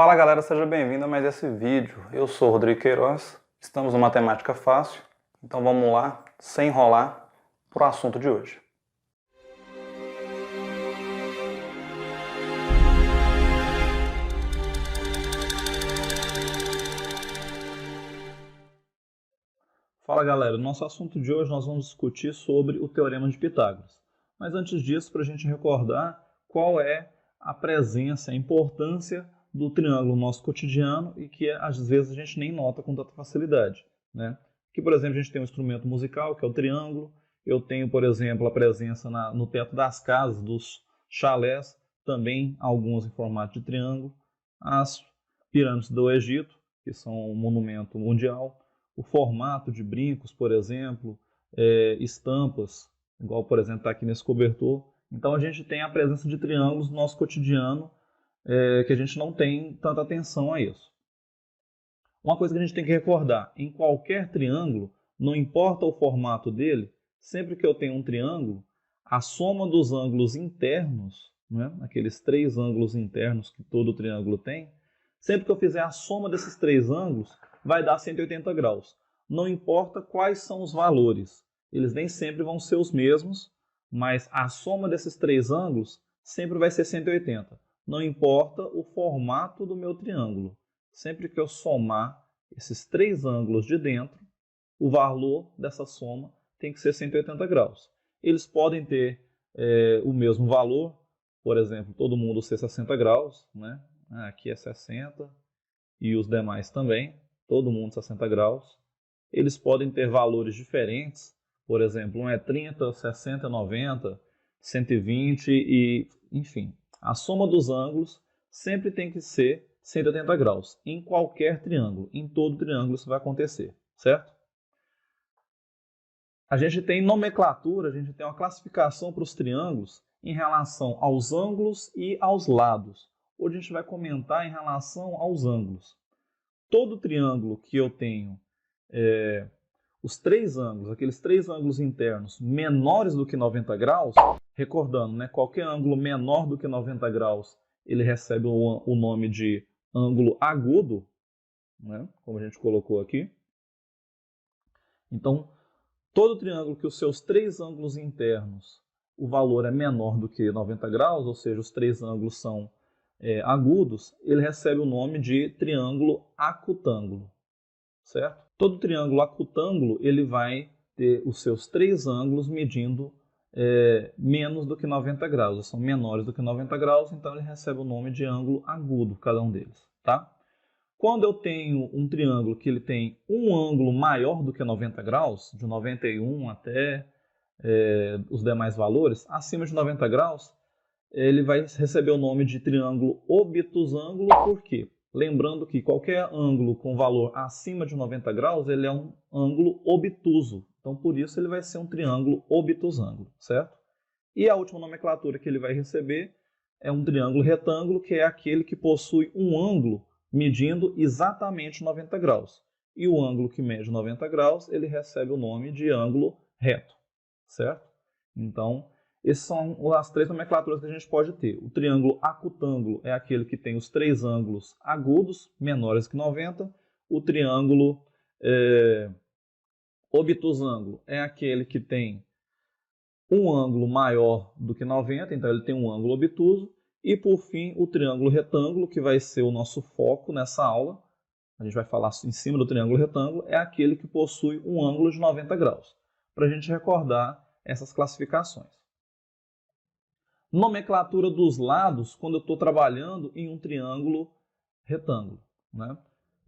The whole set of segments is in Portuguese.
Fala galera, seja bem-vindo a mais esse vídeo. Eu sou o Rodrigo Queiroz, estamos no Matemática Fácil, então vamos lá, sem enrolar, para o assunto de hoje. Fala galera, no nosso assunto de hoje nós vamos discutir sobre o Teorema de Pitágoras. Mas antes disso, para a gente recordar qual é a presença, a importância do triângulo no nosso cotidiano e que às vezes a gente nem nota com tanta facilidade, né? Aqui, por exemplo, a gente tem um instrumento musical, que é o triângulo. Eu tenho, por exemplo, a presença no teto das casas, dos chalés, também alguns em formato de triângulo. As pirâmides do Egito, que são um monumento mundial. O formato de brincos, por exemplo, estampas, igual, por exemplo, está aqui nesse cobertor. Então, a gente tem a presença de triângulos no nosso cotidiano, que a gente não tem tanta atenção a isso. Uma coisa que a gente tem que recordar, em qualquer triângulo, não importa o formato dele, sempre que eu tenho um triângulo, a soma dos ângulos internos, né, aqueles três ângulos internos que todo triângulo tem, sempre que eu fizer a soma desses três ângulos, vai dar 180 graus. Não importa quais são os valores, eles nem sempre vão ser os mesmos, mas a soma desses três ângulos sempre vai ser 180. Não importa o formato do meu triângulo. Sempre que eu somar esses três ângulos de dentro, o valor dessa soma tem que ser 180 graus. Eles podem ter o mesmo valor, por exemplo, todo mundo ser 60 graus, né? Aqui é 60 e os demais também, todo mundo 60 graus. Eles podem ter valores diferentes, por exemplo, um é 30, 60, 90, 120 e, enfim. A soma dos ângulos sempre tem que ser 180 graus, em qualquer triângulo, em todo triângulo isso vai acontecer, certo? A gente tem nomenclatura, a gente tem uma classificação para os triângulos em relação aos ângulos e aos lados. Hoje a gente vai comentar em relação aos ângulos. Todo triângulo que eu tenho os três ângulos, aqueles três ângulos internos menores do que 90 graus, recordando, né, qualquer ângulo menor do que 90 graus, ele recebe o nome de ângulo agudo, né, como a gente colocou aqui. Então, todo triângulo que os seus três ângulos internos, o valor é menor do que 90 graus, ou seja, os três ângulos são agudos, ele recebe o nome de triângulo acutângulo, certo? Todo triângulo acutângulo ele vai ter os seus três ângulos medindo menos do que 90 graus, são menores do que 90 graus, então ele recebe o nome de ângulo agudo, cada um deles, tá? Quando eu tenho um triângulo que ele tem um ângulo maior do que 90 graus, de 91 até os demais valores, acima de 90 graus, ele vai receber o nome de triângulo obtusângulo, por quê? Lembrando que qualquer ângulo com valor acima de 90 graus, ele é um ângulo obtuso. Então, por isso, ele vai ser um triângulo obtusângulo, certo? E a última nomenclatura que ele vai receber é um triângulo retângulo, que é aquele que possui um ângulo medindo exatamente 90 graus. E o ângulo que mede 90 graus, ele recebe o nome de ângulo reto, certo? Então, essas são as três nomenclaturas que a gente pode ter. O triângulo acutângulo é aquele que tem os três ângulos agudos, menores que 90. O triângulo obtusângulo é aquele que tem um ângulo maior do que 90, então ele tem um ângulo obtuso. E, por fim, o triângulo retângulo, que vai ser o nosso foco nessa aula, a gente vai falar em cima do triângulo retângulo, é aquele que possui um ângulo de 90 graus, para a gente recordar essas classificações. Nomenclatura dos lados quando eu estou trabalhando em um triângulo retângulo, né?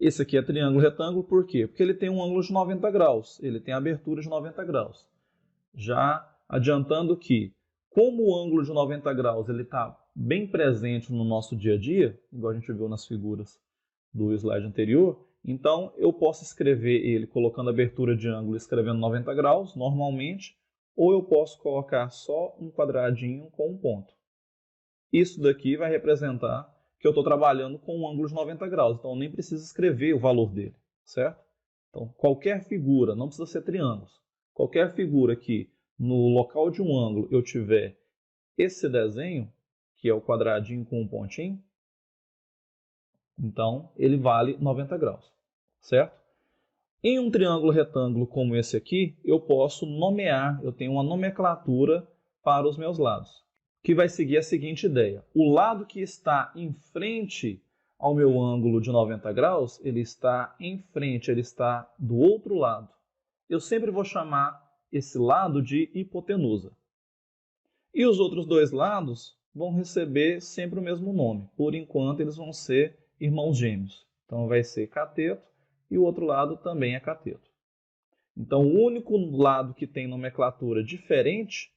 Esse aqui é triângulo retângulo, por quê? Porque ele tem um ângulo de 90 graus, ele tem abertura de 90 graus. Já adiantando que, como o ângulo de 90 graus está bem presente no nosso dia a dia, igual a gente viu nas figuras do slide anterior, então eu posso escrever ele colocando abertura de ângulo e escrevendo 90 graus, normalmente, ou eu posso colocar só um quadradinho com um ponto. Isso daqui vai representar que eu estou trabalhando com um ângulo de 90 graus, então eu nem preciso escrever o valor dele, certo? Então, qualquer figura, não precisa ser triângulos, qualquer figura que no local de um ângulo eu tiver esse desenho, que é o quadradinho com um pontinho, Então, ele vale 90 graus, certo? Em um triângulo retângulo como esse aqui, eu posso nomear, eu tenho uma nomenclatura para os meus lados, que vai seguir a seguinte ideia. O lado que está em frente ao meu ângulo de 90 graus, ele está em frente, ele está do outro lado. Eu sempre vou chamar esse lado de hipotenusa. E os outros dois lados vão receber sempre o mesmo nome. Por enquanto, eles vão ser irmãos gêmeos. Então, vai ser cateto e o outro lado também é cateto. Então, o único lado que tem nomenclatura diferente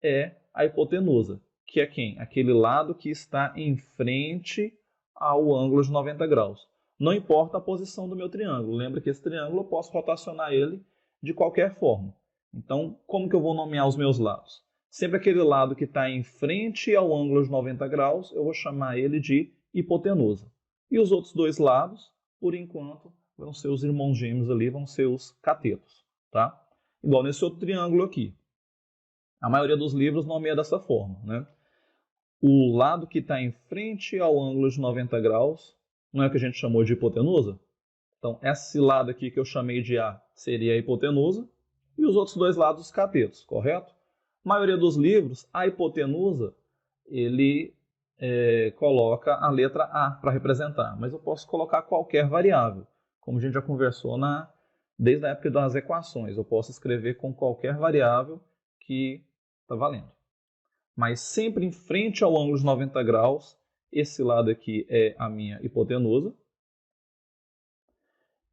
é a hipotenusa, que é quem? Aquele lado que está em frente ao ângulo de 90 graus. Não importa a posição do meu triângulo. Lembra que esse triângulo eu posso rotacionar ele de qualquer forma. Então, como que eu vou nomear os meus lados? Sempre aquele lado que está em frente ao ângulo de 90 graus, eu vou chamar ele de hipotenusa. E os outros dois lados, por enquanto, vão ser os irmãos gêmeos ali, vão ser os catetos, tá? Igual nesse outro triângulo aqui. A maioria dos livros nomeia dessa forma, né? O lado que está em frente ao ângulo de 90 graus, não é o que a gente chamou de hipotenusa? Então, esse lado aqui que eu chamei de A seria a hipotenusa, e os outros dois lados os catetos, correto? A maioria dos livros, a hipotenusa, ele coloca a letra A para representar, mas eu posso colocar qualquer variável, como a gente já conversou desde a época das equações. Eu posso escrever com qualquer variável que está valendo. Mas sempre em frente ao ângulo de 90 graus, esse lado aqui é a minha hipotenusa.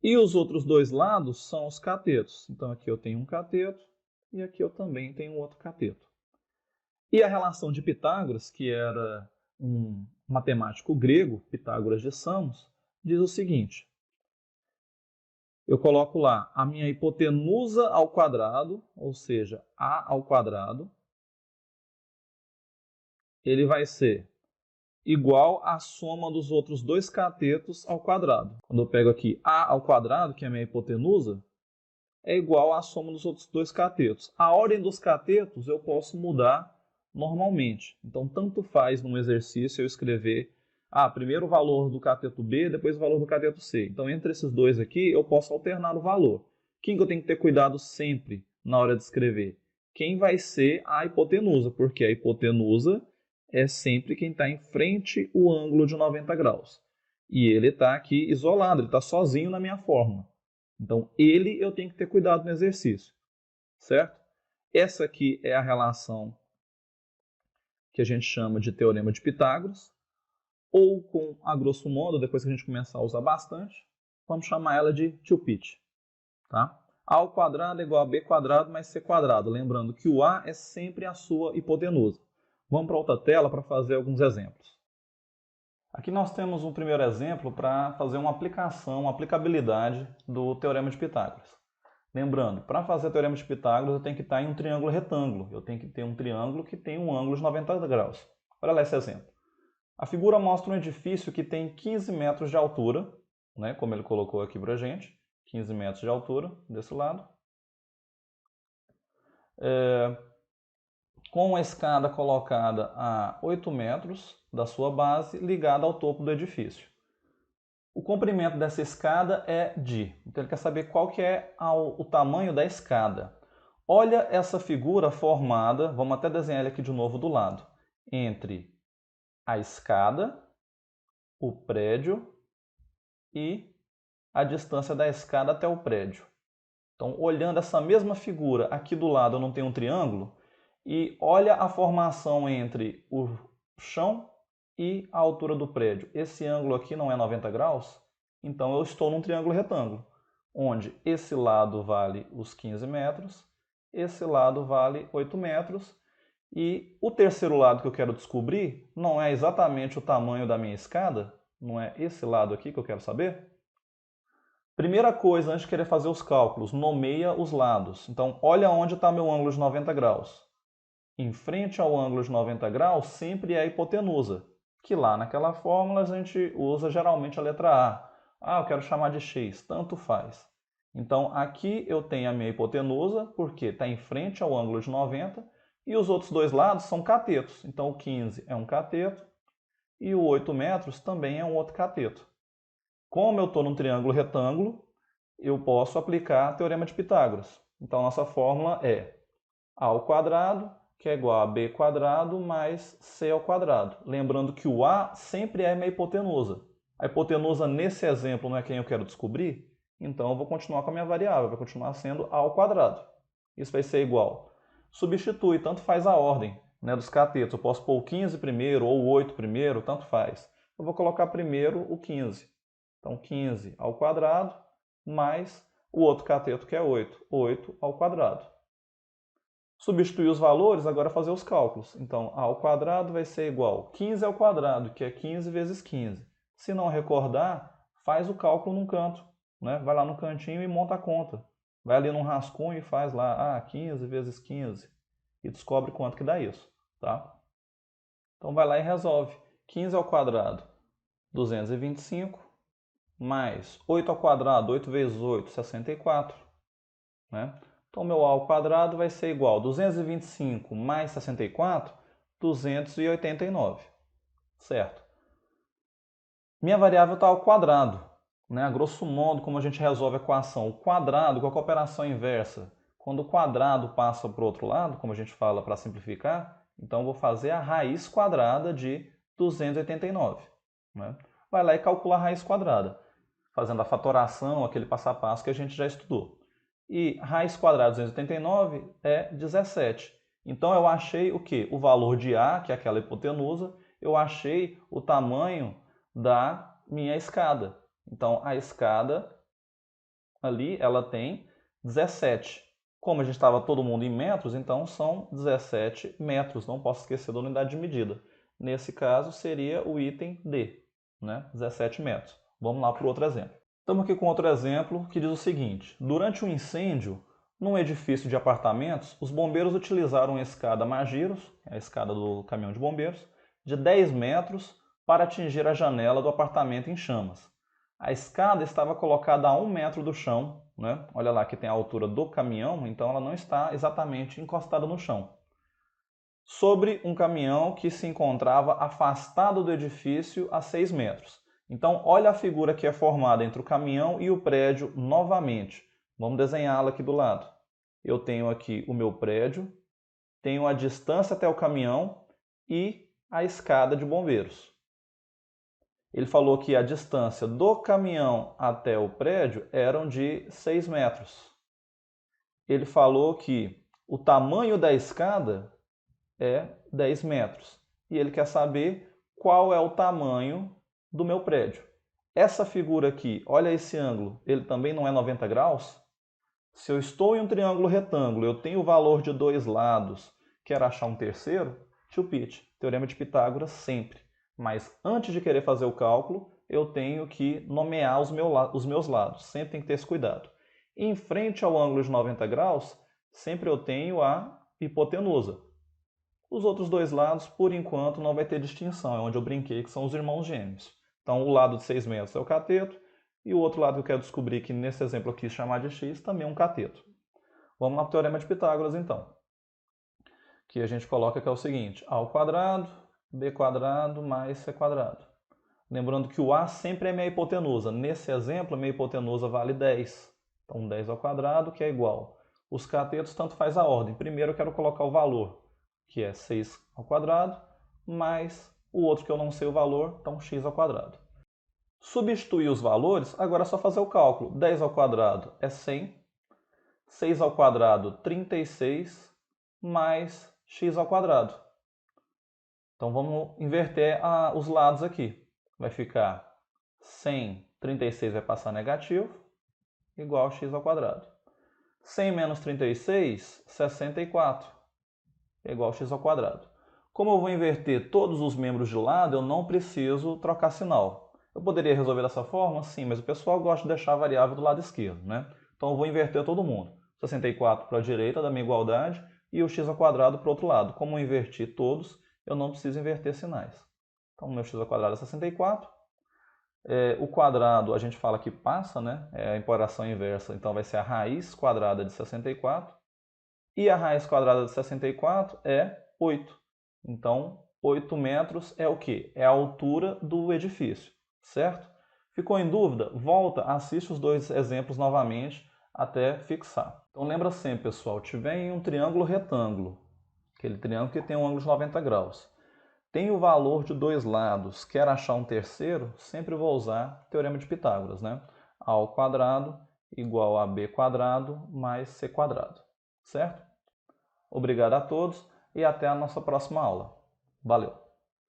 E os outros dois lados são os catetos. Então aqui eu tenho um cateto e aqui eu também tenho outro cateto. E a relação de Pitágoras, que era um matemático grego, Pitágoras de Samos, diz o seguinte. Eu coloco lá a minha hipotenusa ao quadrado, ou seja, A ao quadrado, ele vai ser igual à soma dos outros dois catetos ao quadrado. Quando eu pego aqui A ao quadrado, que é a minha hipotenusa, é igual à soma dos outros dois catetos. A ordem dos catetos eu posso mudar normalmente. Então, tanto faz num exercício eu escrever primeiro o valor do cateto B, depois o valor do cateto C. Então, entre esses dois aqui, eu posso alternar o valor. Quem que eu tenho que ter cuidado sempre na hora de escrever? Quem vai ser a hipotenusa, porque a hipotenusa é sempre quem está em frente ao ângulo de 90 graus. E ele está aqui isolado, ele está sozinho na minha fórmula. Então, eu tenho que ter cuidado no exercício, certo? Essa aqui é a relação que a gente chama de teorema de Pitágoras, ou a grosso modo, depois que a gente começar a usar bastante, vamos chamar ela de tio-Pit, tá? A ao quadrado é igual a b quadrado mais c quadrado, lembrando que o A é sempre a sua hipotenusa. Vamos para outra tela para fazer alguns exemplos. Aqui nós temos um primeiro exemplo para fazer uma aplicabilidade do Teorema de Pitágoras. Lembrando, para fazer o Teorema de Pitágoras eu tenho que estar em um triângulo retângulo. Eu tenho que ter um triângulo que tem um ângulo de 90 graus. Olha lá esse exemplo. A figura mostra um edifício que tem 15 metros de altura, né, como ele colocou aqui para a gente. 15 metros de altura desse lado. Com a escada colocada a 8 metros da sua base, ligada ao topo do edifício. O comprimento dessa escada é d. Então ele quer saber qual que é o tamanho da escada. Olha essa figura formada, vamos até desenhar ele aqui de novo do lado, entre a escada, o prédio e a distância da escada até o prédio. Então, olhando essa mesma figura, aqui do lado eu não tenho um triângulo, e olha a formação entre o chão e a altura do prédio. Esse ângulo aqui não é 90 graus, então eu estou num triângulo retângulo, onde esse lado vale os 15 metros, esse lado vale 8 metros, e o terceiro lado que eu quero descobrir não é exatamente o tamanho da minha escada, não é esse lado aqui que eu quero saber? Primeira coisa, antes de querer fazer os cálculos, nomeia os lados. Então, olha onde está meu ângulo de 90 graus. Em frente ao ângulo de 90 graus, sempre é a hipotenusa, que lá naquela fórmula a gente usa geralmente a letra A. Eu quero chamar de x, tanto faz. Então, aqui eu tenho a minha hipotenusa, porque está em frente ao ângulo de 90, e os outros dois lados são catetos. Então, o 15 é um cateto, e o 8 metros também é um outro cateto. Como eu estou num triângulo retângulo, eu posso aplicar o Teorema de Pitágoras. Então, a nossa fórmula é a ao quadrado, que é igual a b quadrado mais c ao quadrado. Lembrando que o a sempre é minha hipotenusa. A hipotenusa nesse exemplo não é quem eu quero descobrir, então eu vou continuar com a minha variável, vai continuar sendo a ao quadrado. Isso vai ser igual. Substitui, tanto faz a ordem, né, dos catetos. Eu posso pôr o 15 primeiro ou o 8 primeiro, tanto faz. Eu vou colocar primeiro o 15. Então, 15 ao quadrado mais o outro cateto, que é 8. 8 ao quadrado. Substituir os valores, agora fazer os cálculos. Então, a ao quadrado vai ser igual a 15 ao quadrado, que é 15 vezes 15. Se não recordar, faz o cálculo num canto, né? Vai lá no cantinho e monta a conta. Vai ali num rascunho e faz lá, 15 vezes 15. E descobre quanto que dá isso, tá? Então, vai lá e resolve. 15 ao quadrado, 225, mais 8 ao quadrado, 8 vezes 8, 64, né? Então, meu a ao quadrado vai ser igual a 225 mais 64, 289, certo? Minha variável está ao quadrado, né? A grosso modo, como a gente resolve a equação, o quadrado com a operação inversa, quando o quadrado passa para o outro lado, como a gente fala para simplificar, então eu vou fazer a raiz quadrada de 289, né? Vai lá e calcula a raiz quadrada, fazendo a fatoração, aquele passo a passo que a gente já estudou. E raiz quadrada de 289 é 17. Então eu achei o quê? O valor de A, que é aquela hipotenusa, eu achei o tamanho da minha escada. Então a escada ali, ela tem 17. Como a gente estava todo mundo em metros, então são 17 metros. Não posso esquecer da unidade de medida. Nesse caso seria o item D, né? 17 metros. Vamos lá para o outro exemplo. Estamos aqui com outro exemplo que diz o seguinte: durante um incêndio num edifício de apartamentos, os bombeiros utilizaram uma escada Magiros, a escada do caminhão de bombeiros, de 10 metros para atingir a janela do apartamento em chamas. A escada estava colocada a 1 metro do chão, né? Olha lá que tem a altura do caminhão, então ela não está exatamente encostada no chão. Sobre um caminhão que se encontrava afastado do edifício a 6 metros. Então, olha a figura que é formada entre o caminhão e o prédio novamente. Vamos desenhá-la aqui do lado. Eu tenho aqui o meu prédio, tenho a distância até o caminhão e a escada de bombeiros. Ele falou que a distância do caminhão até o prédio eram de 6 metros. Ele falou que o tamanho da escada é 10 metros. E ele quer saber qual é o tamanho do meu prédio. Essa figura aqui, olha esse ângulo, ele também não é 90 graus? Se eu estou em um triângulo retângulo, eu tenho o valor de dois lados, quero achar um terceiro, chupite, Teorema de Pitágoras sempre. Mas antes de querer fazer o cálculo, eu tenho que nomear os meus lados, sempre tem que ter esse cuidado. Em frente ao ângulo de 90 graus, sempre eu tenho a hipotenusa. Os outros dois lados, por enquanto, não vai ter distinção, é onde eu brinquei que são os irmãos gêmeos. Então, o lado de 6 metros é o cateto, e o outro lado que eu quero descobrir, que nesse exemplo eu quis chamar de x, também é um cateto. Vamos lá para o Teorema de Pitágoras, então. Que a gente coloca que é o seguinte: a ao quadrado, b quadrado mais c quadrado. Lembrando que o a sempre é minha hipotenusa. Nesse exemplo, a minha hipotenusa vale 10. Então, 10 ao quadrado, que é igual. Os catetos, tanto faz a ordem. Primeiro eu quero colocar o valor, que é 6 ao quadrado, mais o outro que eu não sei o valor, então x ao quadrado. Substituir os valores, agora é só fazer o cálculo. 10 ao quadrado é 100, 6 ao quadrado, 36, mais x ao quadrado. Então vamos inverter os lados aqui. Vai ficar 100, 36 vai passar negativo, igual a x ao quadrado. 100 menos 36, 64, igual a x ao quadrado. Como eu vou inverter todos os membros de lado, eu não preciso trocar sinal. Eu poderia resolver dessa forma? Sim, mas o pessoal gosta de deixar a variável do lado esquerdo, né? Então eu vou inverter todo mundo. 64 para a direita da minha igualdade e o x ao quadrado para o outro lado. Como eu inverti todos, eu não preciso inverter sinais. Então o meu x ao quadrado é 64. O quadrado a gente fala que passa, né? É a operação inversa, então vai ser a raiz quadrada de 64. E a raiz quadrada de 64 é 8. Então, 8 metros é o quê? É a altura do edifício, certo? Ficou em dúvida? Volta, assiste os dois exemplos novamente até fixar. Então lembra sempre, pessoal, tiver em um triângulo retângulo, aquele triângulo que tem um ângulo de 90 graus, tem o valor de dois lados, quer achar um terceiro, sempre vou usar o Teorema de Pitágoras, né? A ao quadrado igual a b quadrado mais c quadrado, certo? Obrigado a todos e até a nossa próxima aula. Valeu!